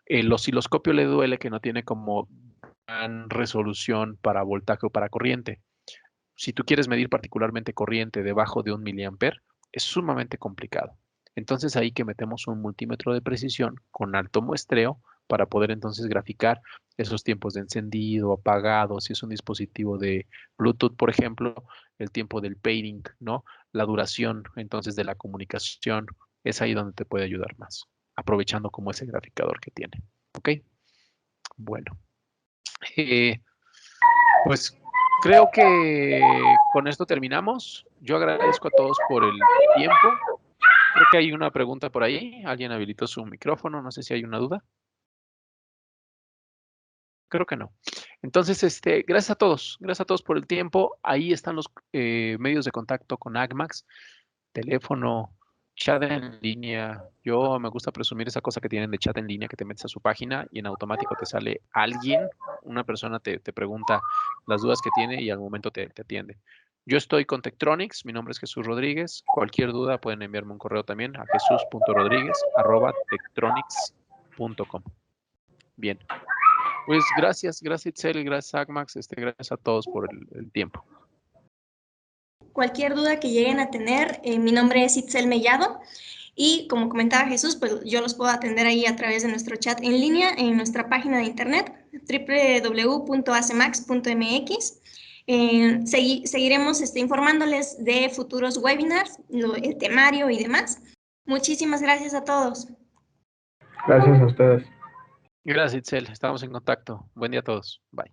el osciloscopio le duele que no tiene como gran resolución para voltaje o para corriente. Si tú quieres medir particularmente corriente debajo de 1 miliamper, es sumamente complicado. Entonces ahí que metemos un multímetro de precisión con alto muestreo para poder entonces graficar esos tiempos de encendido, apagado, si es un dispositivo de Bluetooth, por ejemplo, el tiempo del pairing, ¿no? La duración entonces de la comunicación, es ahí donde te puede ayudar más, aprovechando como ese graficador que tiene. ¿Ok? Bueno. Pues creo que con esto terminamos. Yo agradezco a todos por el tiempo. Creo que hay una pregunta por ahí. Alguien habilitó su micrófono. No sé si hay una duda. Creo que no. Entonces, gracias a todos por el tiempo. Ahí están los medios de contacto con ACMAX, teléfono, chat en línea. Yo me gusta presumir esa cosa que tienen de chat en línea, que te metes a su página y en automático te sale alguien, una persona te pregunta las dudas que tiene y al momento te atiende. Yo estoy con Tektronix, mi nombre es Jesús Rodríguez. Cualquier duda pueden enviarme un correo también a jesus.rodriguez@tektronix.com. Bien, pues gracias Itzel, gracias ACMAX, gracias a todos por el tiempo. Cualquier duda que lleguen a tener, mi nombre es Itzel Mellado y como comentaba Jesús, pues yo los puedo atender ahí a través de nuestro chat en línea en nuestra página de internet www.acemax.mx. Seguiremos informándoles de futuros webinars, el temario y demás. Muchísimas gracias a todos. Gracias a ustedes. Gracias Itzel, estamos en contacto. Buen día a todos. Bye.